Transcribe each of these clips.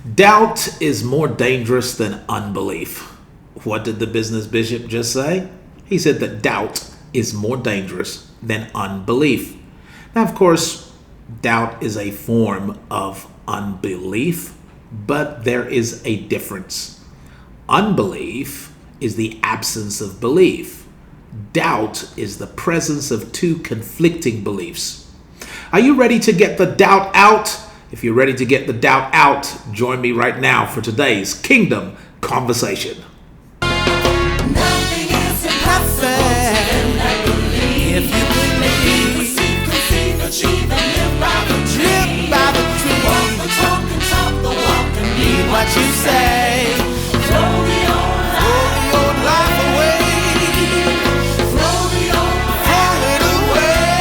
Doubt is more dangerous than unbelief. What did the business bishop just say? He said that doubt is more dangerous than unbelief. Now, of course, doubt is a form of unbelief, but there is a difference. Unbelief is the absence of belief. Doubt is the presence of two conflicting beliefs. Are you ready to get the doubt out? If you're ready to get the doubt out, join me right now for today's Kingdom Conversation. Nothing is impossible if you believe. Conceive, achieve, and live by the dream. Walk the talk and talk the walk and mean what you say. Throw the old life away. Throw it away.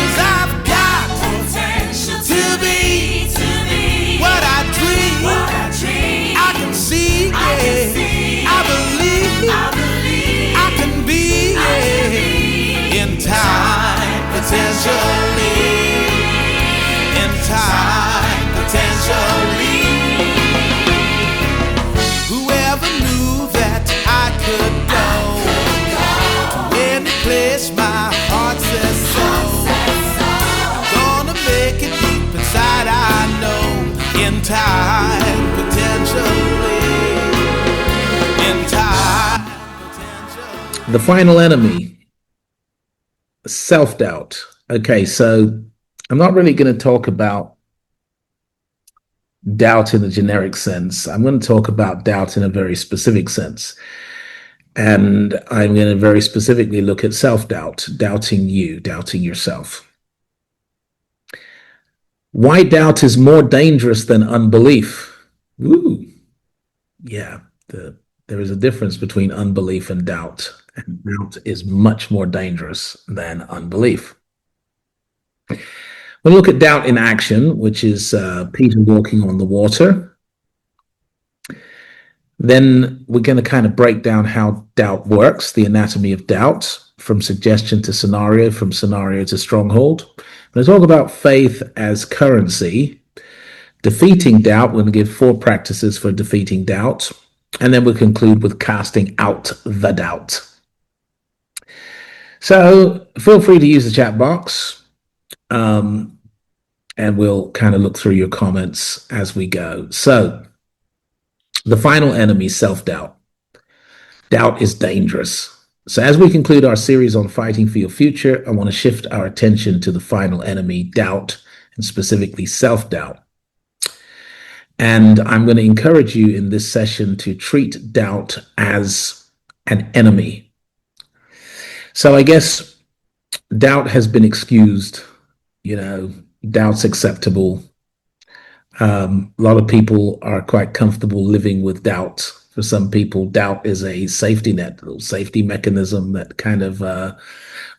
'Cause I've got potential to be what I dream. I can see, yeah. I believe I can be, yeah. In time, potentially. In time, potentially. Whoever knew that I could go to any place my heart says so. Gonna make it deep inside, I know. In time, potentially. In time, potentially. The final enemy, self-doubt. Okay, so I'm not really going to talk about doubt in a generic sense. I'm going to talk about doubt in a very specific sense. And I'm going to very specifically look at self-doubt, doubting you, doubting yourself. Why doubt is more dangerous than unbelief? Ooh, yeah, there is a difference between unbelief and doubt. And doubt is much more dangerous than unbelief. We'll look at doubt in action, which is Peter walking on the water. Then we're going to kind of break down how doubt works, the anatomy of doubt, from suggestion to scenario, from scenario to stronghold. We'll talk about faith as currency, defeating doubt. We're going to give 4 practices for defeating doubt. And then we'll conclude with casting out the doubt. So feel free to use the chat box. And we'll kind of look through your comments as we go. So the final enemy, self-doubt. Doubt is dangerous. So as we conclude our series on fighting for your future, I want to shift our attention to the final enemy, doubt, and specifically self-doubt. And I'm going to encourage you in this session to treat doubt as an enemy. So I guess doubt has been excused, doubt's acceptable. A lot of people are quite comfortable living with doubt. For some people, doubt is a safety net, a little safety mechanism that kind of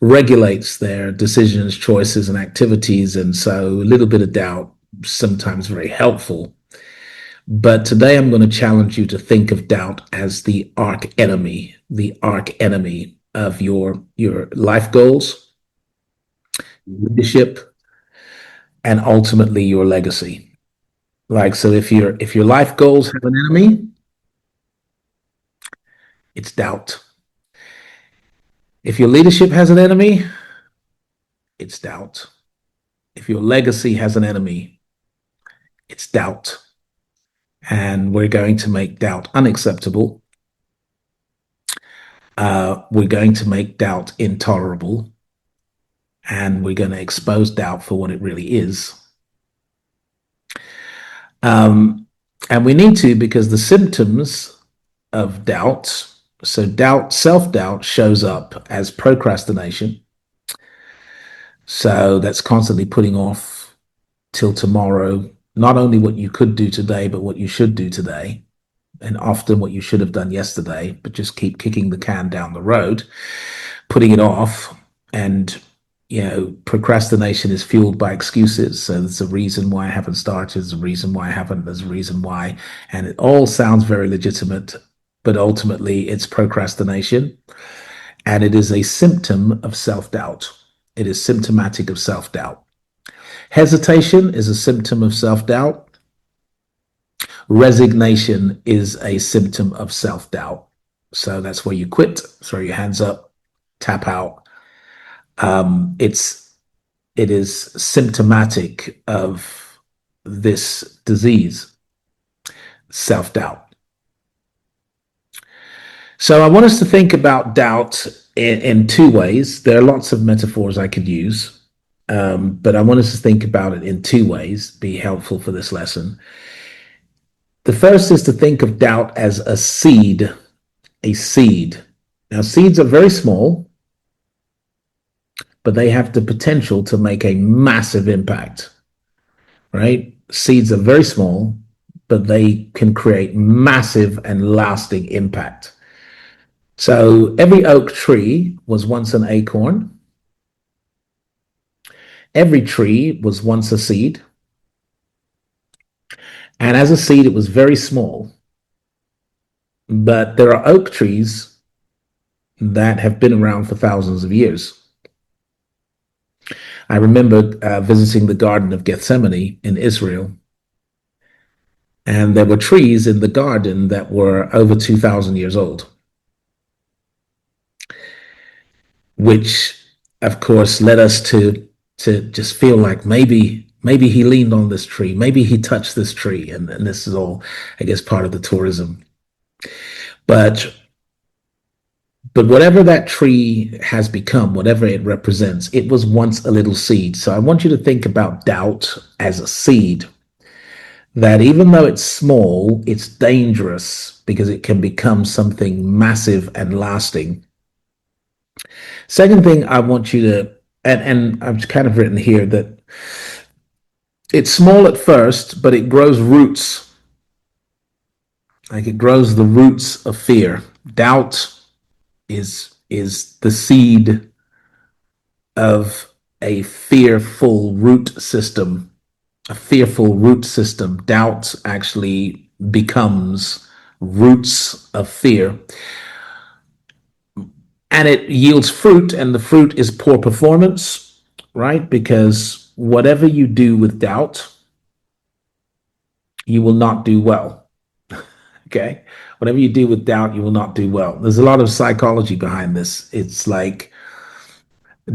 regulates their decisions, choices, and activities. And so a little bit of doubt, sometimes very helpful. But today I'm going to challenge you to think of doubt as the arch enemy of your life goals, leadership, and ultimately your legacy. So if your life goals have an enemy, it's doubt. If your leadership has an enemy, it's doubt. If your legacy has an enemy, it's doubt. And we're going to make doubt unacceptable. We're going to make doubt intolerable. And we're going to expose doubt for what it really is. And we need to, because the symptoms of doubt, so doubt, self-doubt shows up as procrastination. So that's constantly putting off till tomorrow, not only what you could do today, but what you should do today. And often what you should have done yesterday, but just keep kicking the can down the road, putting it off. And procrastination is fueled by excuses. So there's a reason why I haven't started. There's a reason why I haven't. There's a reason why. And it all sounds very legitimate, but ultimately it's procrastination. And it is a symptom of self-doubt. It is symptomatic of self-doubt. Hesitation is a symptom of self-doubt. Resignation is a symptom of self-doubt. So that's where you quit, throw your hands up, tap out. Um, it's it is symptomatic of this disease, self-doubt. So I want us to think about doubt in two ways. There are lots of metaphors I could use, but I want us to think about it in two ways, be helpful for this lesson. The first is to think of doubt as a seed, a seed. Now, seeds are very small, but they have the potential to make a massive impact, right? Seeds are very small, but they can create massive and lasting impact. So every oak tree was once an acorn. Every tree was once a seed. And as a seed, it was very small. But there are oak trees that have been around for thousands of years. I remember visiting the Garden of Gethsemane in Israel. And there were trees in the garden that were over 2,000 years old, which, of course, led us to just feel like maybe he leaned on this tree, maybe he touched this tree, and this is all, I guess, part of the tourism. But whatever that tree has become, whatever it represents, it was once a little seed. So I want you to think about doubt as a seed, that even though it's small, it's dangerous because it can become something massive and lasting. Second thing I want you to, and I've kind of written here that it's small at first, but it grows roots. Like it grows the roots of fear. Doubt is the seed of a fearful root system. A fearful root system. Doubt actually becomes roots of fear. And it yields fruit, and the fruit is poor performance, right? Because whatever you do with doubt, you will not do well. Okay? Whatever you do with doubt, you will not do well. There's a lot of psychology behind this. It's like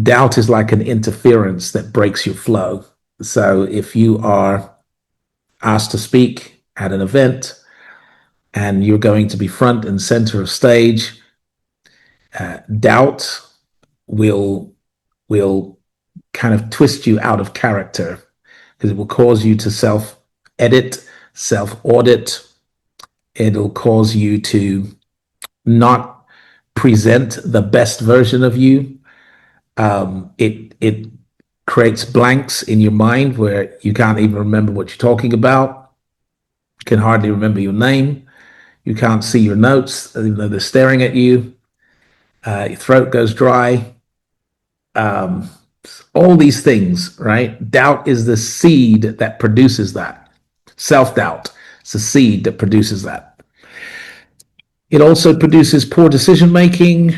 doubt is like an interference that breaks your flow. So if you are asked to speak at an event and you're going to be front and center of stage, doubt will kind of twist you out of character because it will cause you to self-edit, self-audit. It'll cause you to not present the best version of you. It creates blanks in your mind where you can't even remember what you're talking about. You can hardly remember your name. You can't see your notes, even though they're staring at you. Your throat goes dry. All these things, right? Doubt is the seed that produces that. Self-doubt. It's the seed that produces that. It also produces poor decision making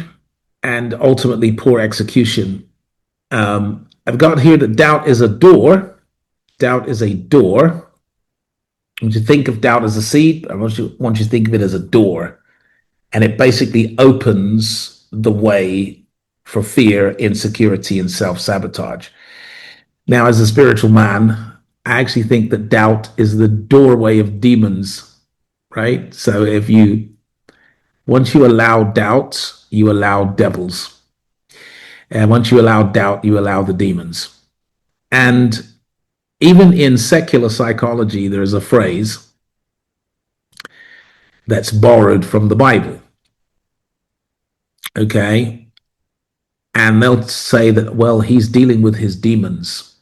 and ultimately poor execution. I've got here that doubt is a door. Doubt is a door. When you think of doubt as a seed, I want you to think of it as a door. And it basically opens the way for fear, insecurity, and self-sabotage. Now, as a spiritual man, I actually think that doubt is the doorway of demons, right? So once you allow doubt, you allow devils. And once you allow doubt, you allow the demons. And even in secular psychology, there's a phrase that's borrowed from the Bible. Okay? And they'll say that, well, he's dealing with his demons,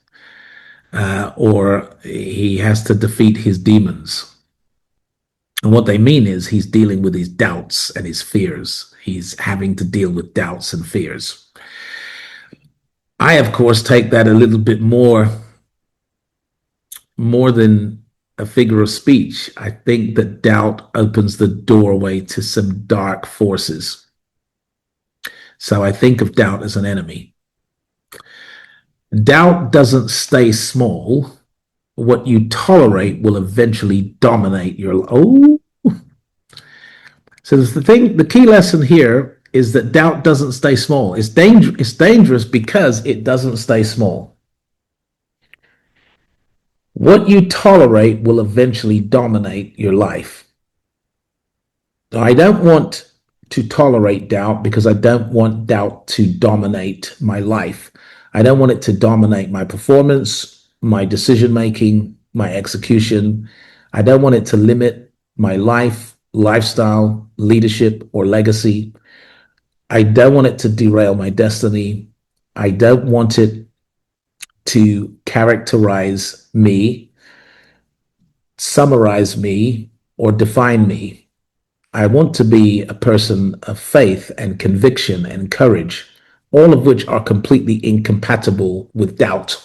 or he has to defeat his demons. And what they mean is he's dealing with his doubts and his fears. He's having to deal with doubts and fears. I, of course, take that a little bit more than a figure of speech. I think that doubt opens the doorway to some dark forces. So I think of doubt as an enemy. Doubt doesn't stay small. what you tolerate will eventually dominate your life. Oh, so the key lesson here is that doubt doesn't stay small. It's dangerous because it doesn't stay small. What you tolerate will eventually dominate your life. I don't want to tolerate doubt because I don't want doubt to dominate my life. I don't want it to dominate my performance, my decision making, my execution. I don't want it to limit my life, lifestyle, leadership, or legacy. I don't want it to derail my destiny. I don't want it to characterize me, summarize me, or define me. I want to be a person of faith and conviction and courage, all of which are completely incompatible with doubt.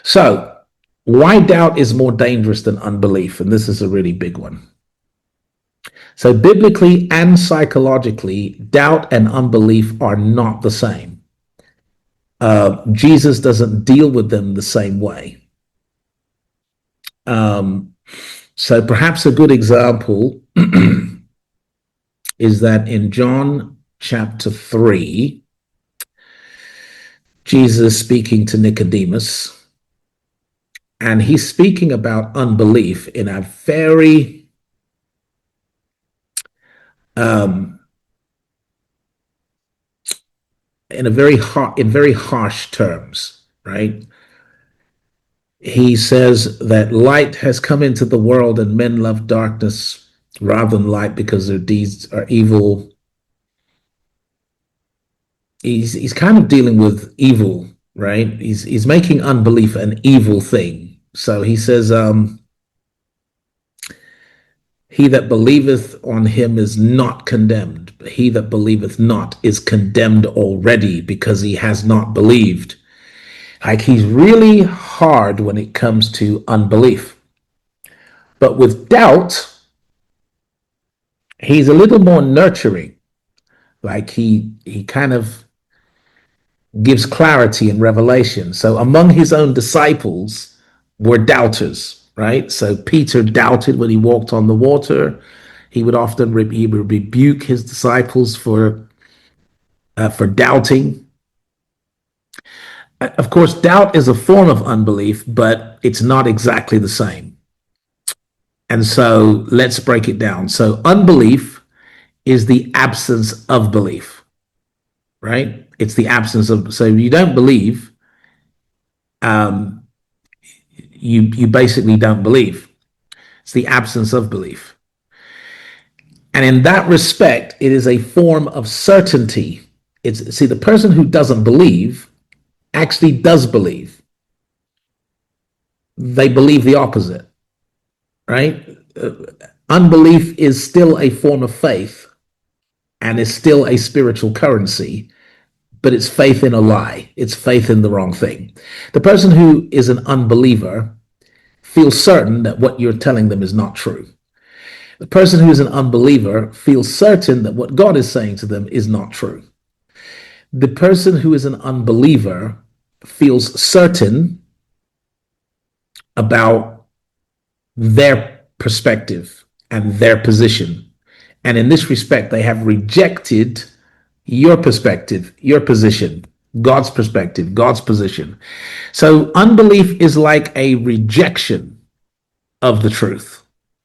So, why doubt is more dangerous than unbelief? And this is a really big one. So, biblically and psychologically, doubt and unbelief are not the same. Jesus doesn't deal with them the same way. So, perhaps a good example is that in John chapter 3, Jesus speaking to Nicodemus, and he's speaking about unbelief in a very in very harsh terms, right? He says that light has come into the world and men love darkness rather than light because their deeds are evil. He's kind of dealing with evil, right? He's making unbelief an evil thing. So he says, he that believeth on him is not condemned, but he that believeth not is condemned already because he has not believed. Like, he's really hard when it comes to unbelief. But with doubt, he's a little more nurturing. Like, he kind of gives clarity and revelation. So among his own disciples were doubters, right? So Peter doubted when he walked on the water. He would often rebuke his disciples for doubting. Of course, doubt is a form of unbelief, but it's not exactly the same. And so let's break it down. So unbelief is the absence of belief, right? It's the absence of, so you don't believe, you basically don't believe. It's the absence of belief. And in that respect, it is a form of certainty. See, the person who doesn't believe actually does believe. They believe the opposite, right? Unbelief is still a form of faith and is still a spiritual currency, but it's faith in a lie. It's faith in the wrong thing. The person who is an unbeliever feels certain that what you're telling them is not true. The person who is an unbeliever feels certain that what God is saying to them is not true. The person who is an unbeliever feels certain about their perspective and their position. And in this respect, they have rejected your perspective, your position, God's perspective, God's position. So unbelief is like a rejection of the truth.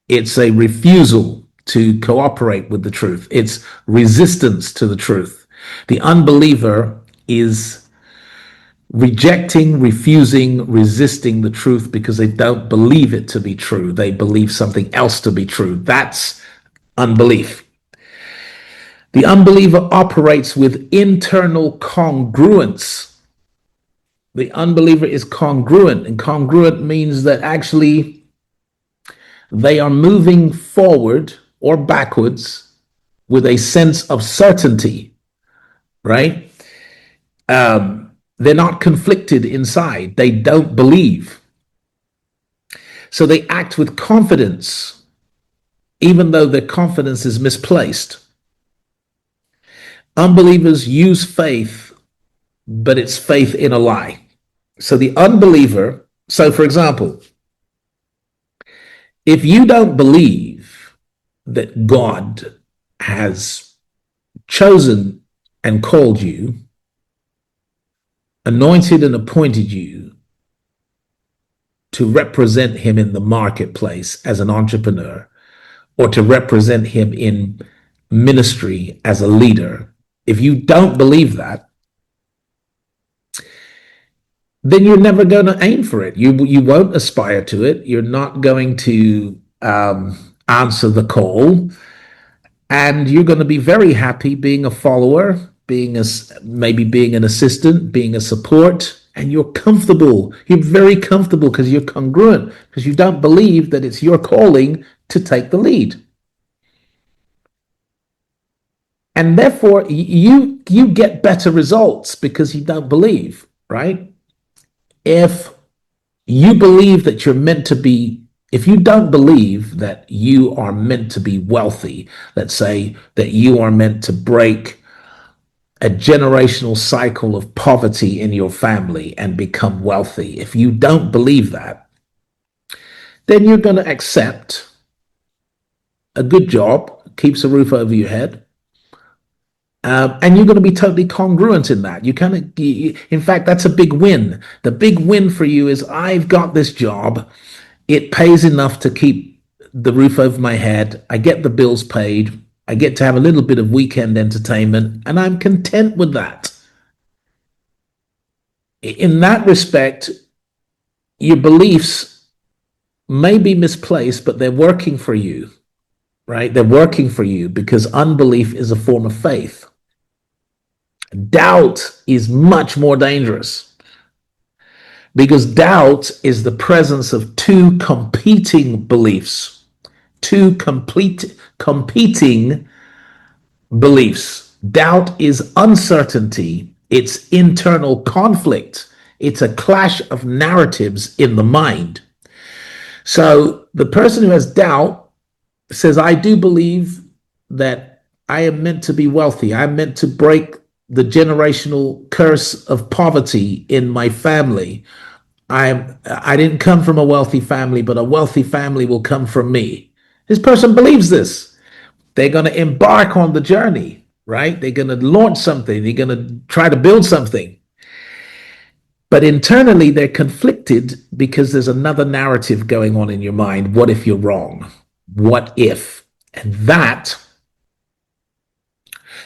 It's a refusal to cooperate with the truth. It's resistance to the truth. The unbeliever is rejecting, refusing, resisting the truth because they don't believe it to be true. They believe something else to be true. That's unbelief. The unbeliever operates with internal congruence. The unbeliever is congruent, and congruent means that actually they are moving forward or backwards with a sense of certainty, right? They're not conflicted inside. They don't believe. So they act with confidence, even though their confidence is misplaced. Unbelievers use faith, but it's faith in a lie. So the unbeliever So, for example, if you don't believe that God has chosen and called you, anointed and appointed you to represent him in the marketplace as an entrepreneur, or to represent him in ministry as a leader, if you don't believe that, then you're never going to aim for it. You won't aspire to it. You're not going to answer the call, and you're going to be very happy being a follower, maybe being an assistant, being a support, and you're comfortable. You're very comfortable because you're congruent, because you don't believe that it's your calling to take the lead. And therefore, you get better results because you don't believe, right? If you believe that you're meant to be, if you don't believe that you are meant to be wealthy, let's say that you are meant to break a generational cycle of poverty in your family and become wealthy, if you don't believe that, then you're going to accept a good job, keeps a roof over your head, and you're going to be totally congruent in that. In fact, that's a big win. The big win for you is I've got this job. It pays enough to keep the roof over my head. I get the bills paid. I get to have a little bit of weekend entertainment, and I'm content with that. In that respect, your beliefs may be misplaced, but they're working for you, right? They're working for you because unbelief is a form of faith. Doubt is much more dangerous because doubt is the presence of two competing beliefs, competing beliefs. Doubt is uncertainty, it's internal conflict, it's a clash of narratives in the mind. So the person who has doubt says, I do believe that I am meant to be wealthy. I'm meant to break the generational curse of poverty in my family. I didn't come from a wealthy family, but a wealthy family will come from me. This person believes this. They're going to embark on the journey, right? They're going to launch something. They're going to try to build something. But internally, they're conflicted because there's another narrative going on in your mind. What if you're wrong? What if? And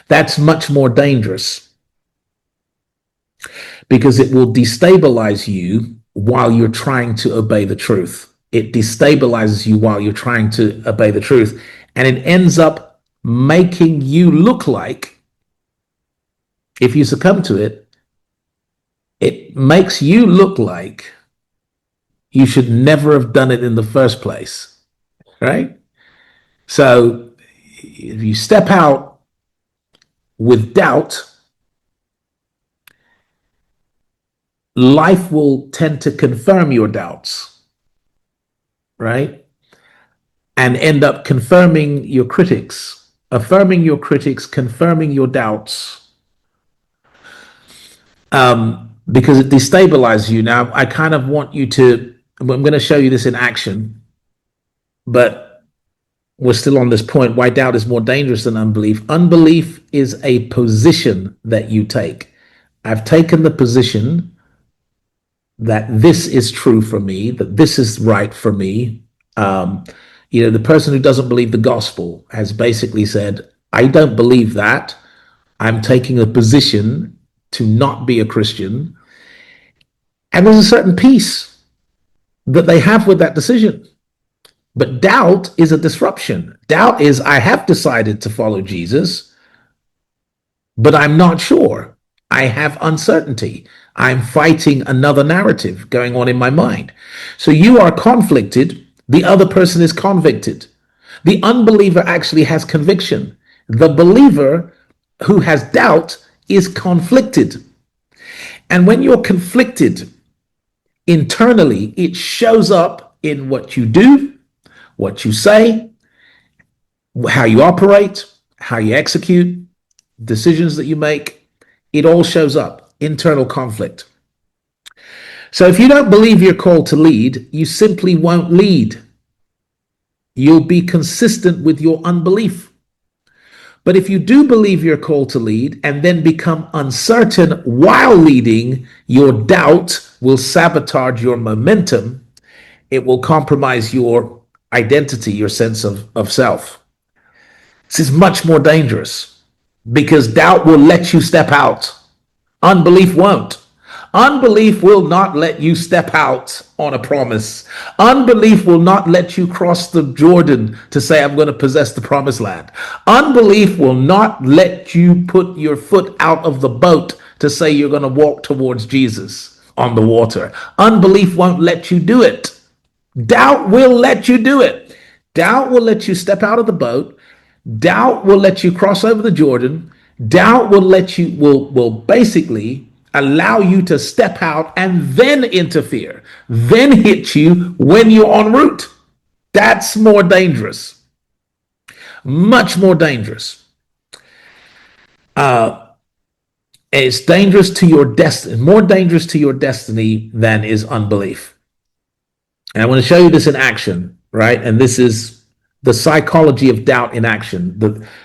that's much more dangerous because it will destabilize you while you're trying to obey the truth. It destabilizes you while you're trying to obey the truth. And it ends up making you look like, if you succumb to it, it makes you look like you should never have done it in the first place, right? So if you step out with doubt, life will tend to confirm your doubts, right? And end up confirming your critics, affirming your critics, confirming your doubts, because it destabilizes you. Now, I kind of want you to, I'm going to show you this in action, but we're still on this point, why doubt is more dangerous than unbelief. Unbelief is a position that you take. I've taken the position that this is true for me, that this is right for me. The person who doesn't believe the gospel has basically said, I don't believe that. I'm taking a position to not be a Christian. And there's a certain peace that they have with that decision. But doubt is a disruption. Doubt is, I have decided to follow Jesus, but I'm not sure. I have uncertainty. I'm fighting another narrative going on in my mind. So you are conflicted. The other person is convicted. The unbeliever actually has conviction. The believer who has doubt is conflicted. And when you're conflicted internally, it shows up in what you do, what you say, how you operate, how you execute, decisions that you make. It all shows up, internal conflict. So if you don't believe you're called to lead, you simply won't lead. You'll be consistent with your unbelief. But if you do believe you're called to lead and then become uncertain while leading, your doubt will sabotage your momentum. It will compromise your identity, your sense of self. This is much more dangerous because doubt will let you step out. Unbelief won't. Unbelief will not let you step out on a promise. Unbelief will not let you cross the Jordan to say, I'm going to possess the promised land. Unbelief will not let you put your foot out of the boat to say you're going to walk towards Jesus on the water. Unbelief won't let you do it. Doubt will let you do it. Doubt will let you step out of the boat. Doubt will let you cross over the Jordan. Doubt will let you will basically allow you to step out and then interfere, then hit you when you're en route. That's more dangerous, much more dangerous. It's dangerous to your destiny, more dangerous to your destiny than is unbelief. And I want to show you this in action, right? And this is the psychology of doubt in action.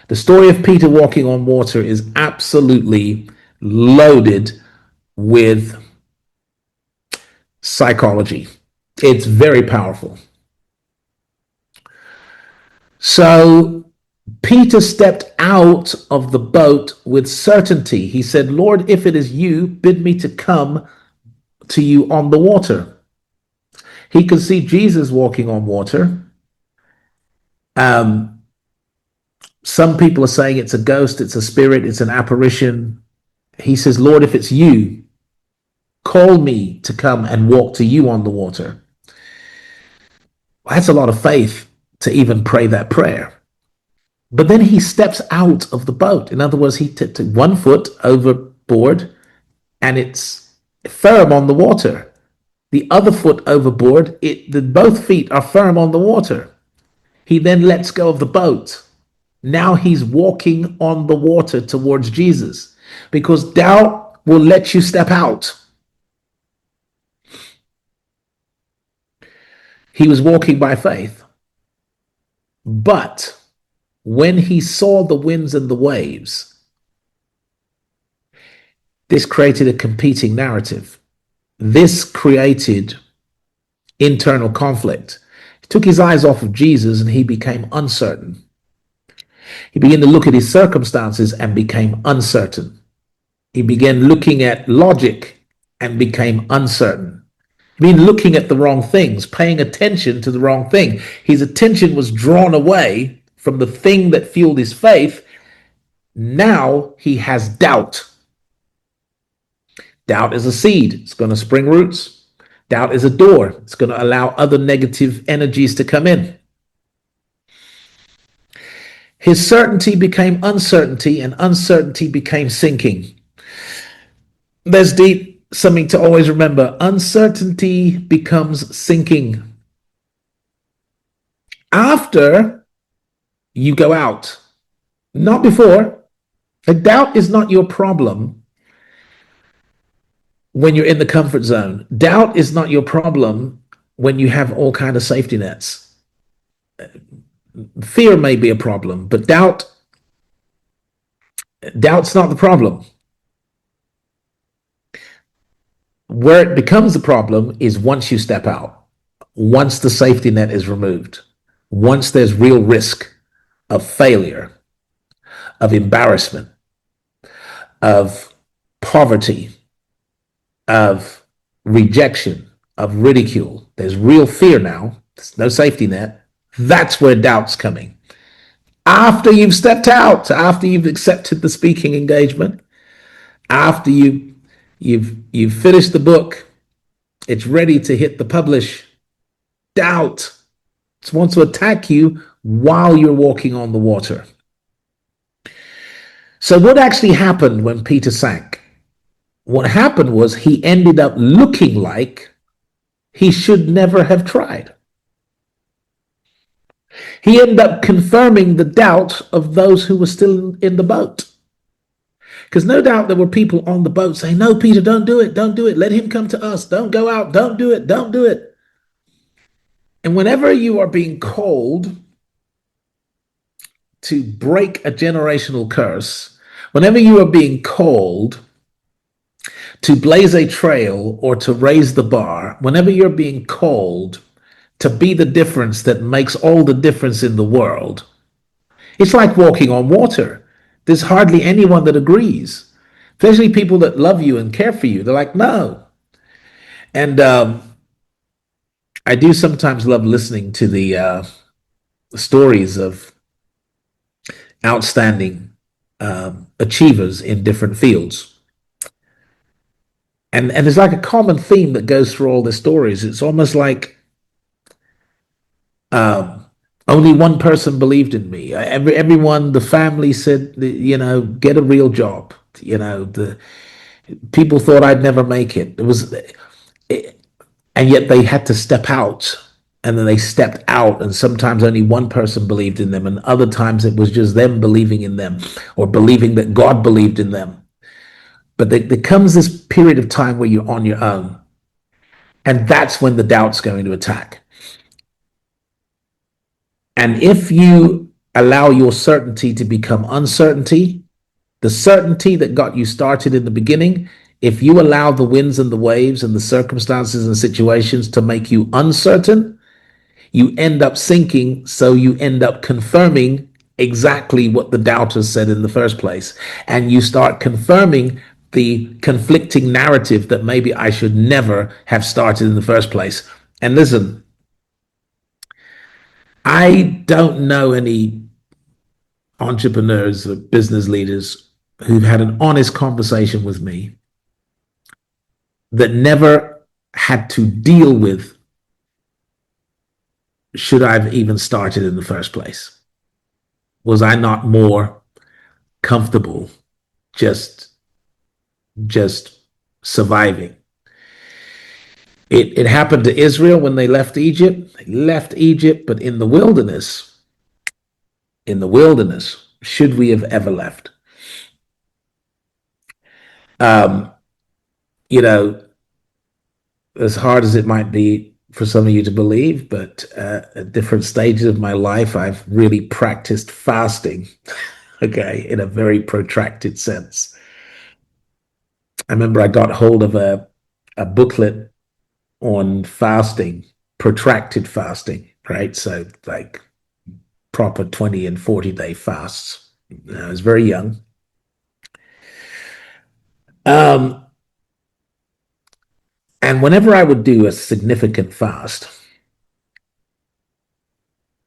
The story of Peter walking on water is absolutely loaded with psychology. It's very powerful. So Peter stepped out of the boat with certainty. He said, Lord, if it is you, bid me to come to you on the water. He could see Jesus walking on water. Some people are saying it's a ghost, it's a spirit, it's an apparition. He says, Lord, if it's you, call me to come and walk to you on the water. Well, that's a lot of faith to even pray that prayer. But then he steps out of the boat. In other words, he took 1 foot overboard and it's firm on the water. The other foot overboard, both feet are firm on the water. He then lets go of the boat. Now he's walking on the water towards Jesus because doubt will let you step out. He was walking by faith. But when he saw the winds and the waves, this created a competing narrative. This created internal conflict. He took his eyes off of Jesus and he became uncertain. He began to look at his circumstances and became uncertain. He began looking at logic and became uncertain. He began looking at the wrong things, paying attention to the wrong thing. His attention was drawn away from the thing that fueled his faith. Now he has doubt. Doubt is a seed. It's going to spring roots. Doubt is a door. It's going to allow other negative energies to come in. His certainty became uncertainty, and uncertainty became sinking. There's something to always remember. Uncertainty becomes sinking. After you go out, not before. A doubt is not your problem when you're in the comfort zone. Doubt is not your problem when you have all kinds of safety nets. Fear may be a problem, but doubt's not the problem. Where it becomes a problem is once you step out, once the safety net is removed, once there's real risk of failure, of embarrassment, of poverty, of rejection, of ridicule. There's real fear now. There's no safety net. That's where doubt's coming. After you've stepped out, after you've accepted the speaking engagement, after you've finished the book, it's ready to hit the publish. Doubt wants to attack you while you're walking on the water. So what actually happened when Peter sank? What happened was he ended up looking like he should never have tried. He ended up confirming the doubt of those who were still in the boat. Because no doubt there were people on the boat saying, no, Peter, don't do it. Don't do it. Let him come to us. Don't go out. Don't do it. Don't do it. And whenever you are being called to break a generational curse, whenever you are being called to blaze a trail or to raise the bar, whenever you're being called to be the difference that makes all the difference in the world, it's like walking on water. There's hardly anyone that agrees, especially people that love you and care for you. They're like, no. And I do sometimes love listening to the stories of outstanding achievers in different fields. And there's like a common theme that goes through all the stories. It's almost like only one person believed in me. Everyone, the family said, get a real job. The people thought I'd never make it. And yet they had to step out, and then they stepped out, and sometimes only one person believed in them, and other times it was just them believing in them or believing that God believed in them. But there comes this period of time where you're on your own, and that's when the doubt's going to attack. And if you allow your certainty to become uncertainty, the certainty that got you started in the beginning, if you allow the winds and the waves and the circumstances and situations to make you uncertain, you end up sinking. So you end up confirming exactly what the doubters said in the first place. And you start confirming the conflicting narrative that maybe I should never have started in the first place. And listen, I don't know any entrepreneurs or business leaders who've had an honest conversation with me that never had to deal with, should I have even started in the first place? Was I not more comfortable just surviving? It happened to Israel when they left Egypt. They left Egypt, but in the wilderness, should we have ever left? As hard as it might be for some of you to believe, but at different stages of my life, I've really practiced fasting, okay, in a very protracted sense. I remember I got hold of a booklet on fasting, protracted fasting, right? So like proper 20 and 40-day fasts. I was very young. And whenever I would do a significant fast,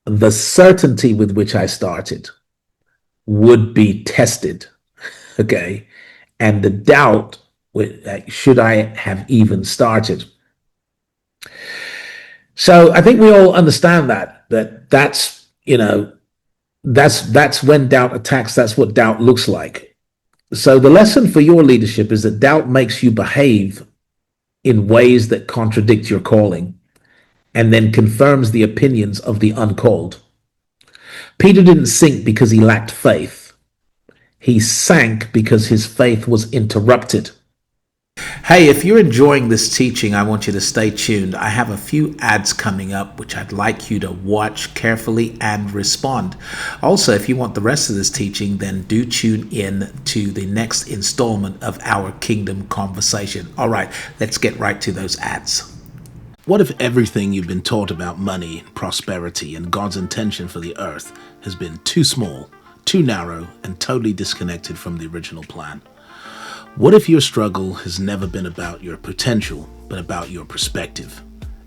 the certainty with which I started would be tested, okay? And the doubt, should I have even started? So I think we all understand that's when doubt attacks. That's what doubt looks like. So the lesson for your leadership is that doubt makes you behave in ways that contradict your calling and then confirms the opinions of the uncalled. Peter didn't sink because he lacked faith. He sank because his faith was interrupted. Hey, if you're enjoying this teaching, I want you to stay tuned. I have a few ads coming up, which I'd like you to watch carefully and respond. Also, if you want the rest of this teaching, then do tune in to the next installment of our Kingdom Conversation. All right, let's get right to those ads. What if everything you've been taught about money, prosperity, and God's intention for the earth has been too small, too narrow, and totally disconnected from the original plan? What if your struggle has never been about your potential, but about your perspective?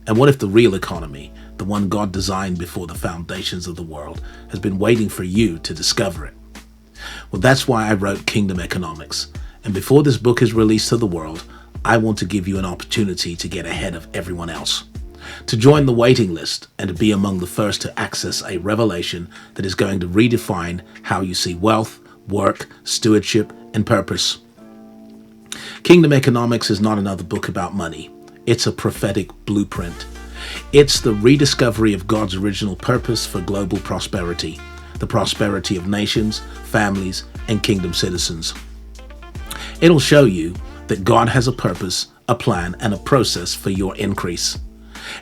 And what if the real economy, the one God designed before the foundations of the world, has been waiting for you to discover it? Well, that's why I wrote Kingdom Economics. And before this book is released to the world, I want to give you an opportunity to get ahead of everyone else, to join the waiting list and to be among the first to access a revelation that is going to redefine how you see wealth, work, stewardship, and purpose. Kingdom Economics is not another book about money. It's a prophetic blueprint. It's the rediscovery of God's original purpose for global prosperity, the prosperity of nations, families, and kingdom citizens. It'll show you that God has a purpose, a plan, and a process for your increase,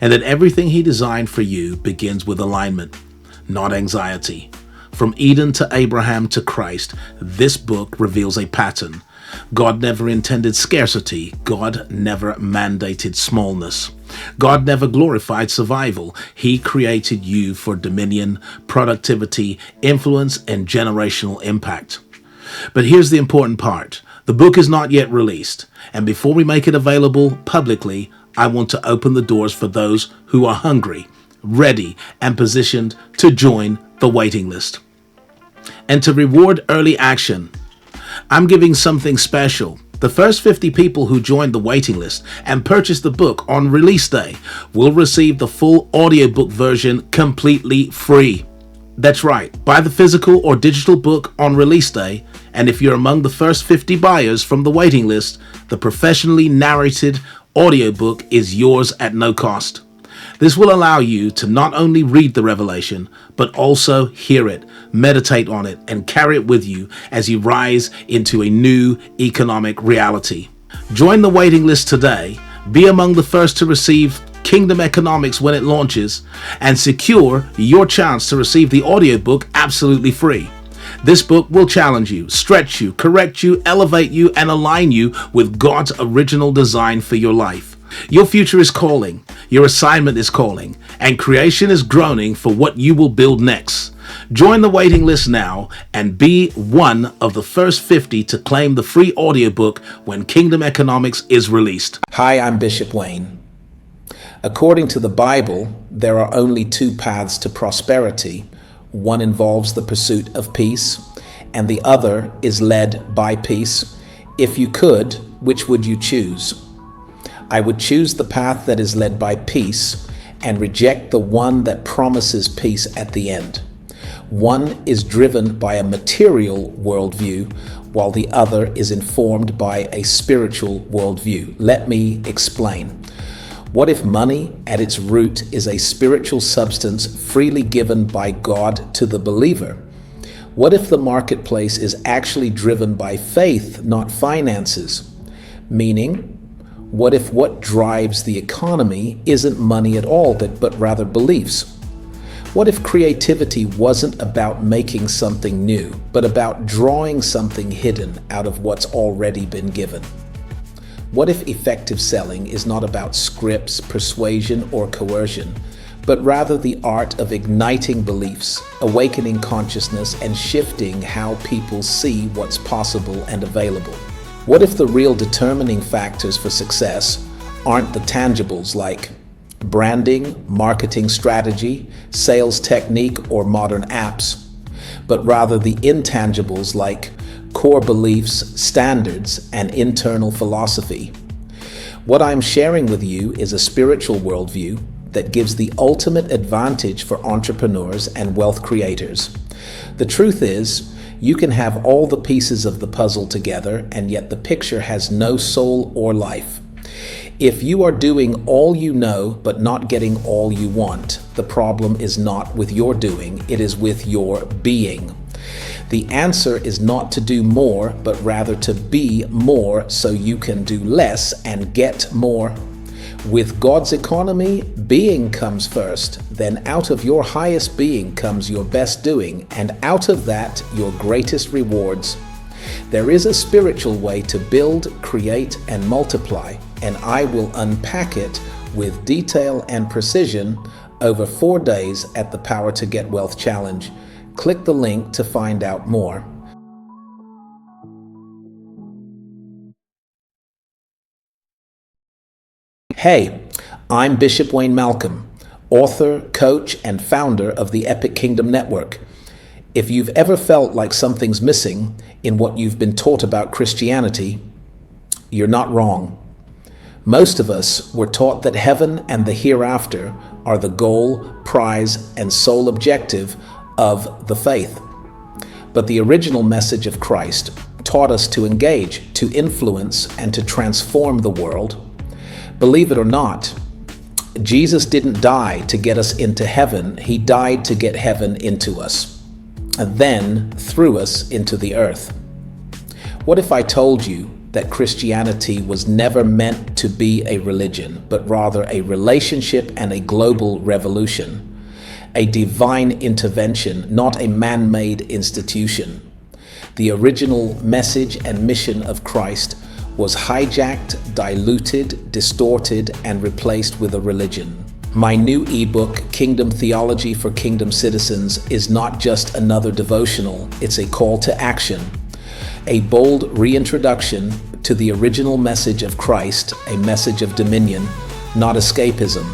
and that everything He designed for you begins with alignment, not anxiety. From Eden to Abraham to Christ, this book reveals a pattern. God never intended scarcity. God never mandated smallness. God never glorified survival. He created you for dominion, productivity, influence, and generational impact. But here's the important part. The book is not yet released, and before we make it available publicly, I want to open the doors for those who are hungry, ready, and positioned to join the waiting list. And to reward early action, I'm giving something special. The first 50 people who join the waiting list and purchase the book on release day will receive the full audiobook version completely free. That's right, buy the physical or digital book on release day, and if you're among the first 50 buyers from the waiting list, the professionally narrated audiobook is yours at no cost. This will allow you to not only read the revelation, but also hear it, meditate on it, and carry it with you as you rise into a new economic reality. Join the waiting list today, be among the first to receive Kingdom Economics when it launches, and secure your chance to receive the audiobook absolutely free. This book will challenge you, stretch you, correct you, elevate you, and align you with God's original design for your life. Your future is calling, your assignment is calling, and creation is groaning for what you will build next. Join the waiting list now and be one of the first 50 to claim the free audiobook when Kingdom Economics is released. Hi, I'm Bishop Wayne. According to the Bible, there are only two paths to prosperity. One involves the pursuit of peace, and the other is led by peace. If you could, which would you choose? I would choose the path that is led by peace and reject the one that promises peace at the end. One is driven by a material worldview, while the other is informed by a spiritual worldview. Let me explain. What if money at its root is a spiritual substance freely given by God to the believer? What if the marketplace is actually driven by faith, not finances? Meaning, what if what drives the economy isn't money at all, but rather beliefs? What if creativity wasn't about making something new, but about drawing something hidden out of what's already been given? What if effective selling is not about scripts, persuasion, or coercion, but rather the art of igniting beliefs, awakening consciousness, and shifting how people see what's possible and available? What if the real determining factors for success aren't the tangibles like branding, marketing strategy, sales technique, or modern apps, but rather the intangibles like core beliefs, standards, and internal philosophy? What I'm sharing with you is a spiritual worldview that gives the ultimate advantage for entrepreneurs and wealth creators. The truth is, you can have all the pieces of the puzzle together, and yet the picture has no soul or life. If you are doing all you know but not getting all you want, the problem is not with your doing, it is with your being. The answer is not to do more, but rather to be more so you can do less and get more. With God's economy, being comes first, then out of your highest being comes your best doing, and out of that, your greatest rewards. There is a spiritual way to build, create, and multiply, and I will unpack it with detail and precision over 4 days at the Power to Get Wealth Challenge. Click the link to find out more. Hey, I'm Bishop Wayne Malcolm, author, coach, and founder of the Epic Kingdom Network. If you've ever felt like something's missing in what you've been taught about Christianity, you're not wrong. Most of us were taught that heaven and the hereafter are the goal, prize, and sole objective of the faith. But the original message of Christ taught us to engage, to influence, and to transform the world. Believe it or not, Jesus didn't die to get us into heaven. He died to get heaven into us, and then through us into the earth. What if I told you that Christianity was never meant to be a religion, but rather a relationship and a global revolution, a divine intervention, not a man-made institution. The original message and mission of Christ was hijacked, diluted, distorted, and replaced with a religion. My new ebook, Kingdom Theology for Kingdom Citizens, is not just another devotional, it's a call to action, a bold reintroduction to the original message of Christ, a message of dominion, not escapism,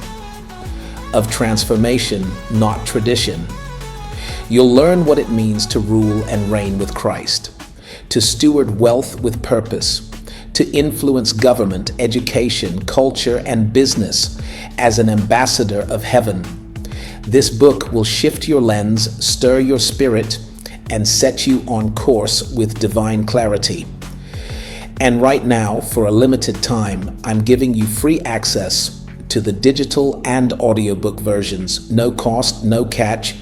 of transformation, not tradition. You'll learn what it means to rule and reign with Christ, to steward wealth with purpose, to influence government, education, culture, and business as an ambassador of heaven. This book will shift your lens, stir your spirit, and set you on course with divine clarity. And right now, for a limited time, I'm giving you free access to the digital and audiobook versions. No cost, no catch.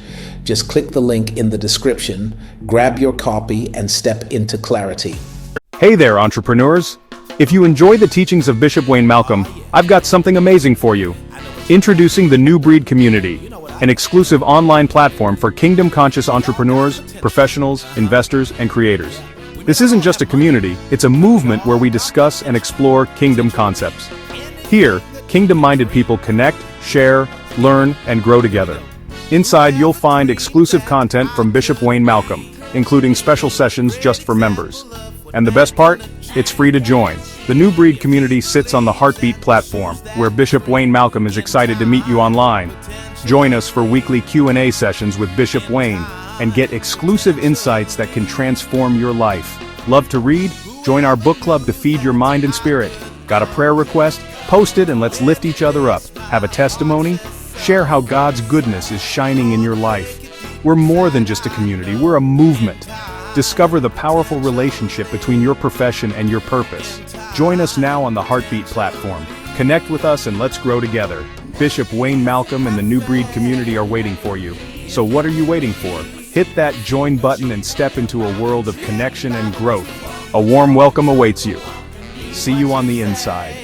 Just click the link in the description, grab your copy, and step into clarity. Hey there, entrepreneurs! If you enjoy the teachings of Bishop Wayne Malcolm, I've got something amazing for you. Introducing the New Breed Community, an exclusive online platform for kingdom-conscious entrepreneurs, professionals, investors, and creators. This isn't just a community, it's a movement where we discuss and explore kingdom concepts. Here, kingdom-minded people connect, share, learn, and grow together. Inside, you'll find exclusive content from Bishop Wayne Malcolm, including special sessions just for members. And the best part? It's free to join. The New Breed Community sits on the Heartbeat platform, where Bishop Wayne Malcolm is excited to meet you online. Join us for weekly Q&A sessions with Bishop Wayne, and get exclusive insights that can transform your life. Love to read? Join our book club to feed your mind and spirit. Got a prayer request? Post it and let's lift each other up. Have a testimony? Share how God's goodness is shining in your life. We're more than just a community, we're a movement. Discover the powerful relationship between your profession and your purpose. Join us now on the Heartbeat platform. Connect with us and let's grow together. Bishop Wayne Malcolm and the New Breed Community are waiting for you. So what are you waiting for? Hit that join button and step into a world of connection and growth. A warm welcome awaits you. See you on the inside.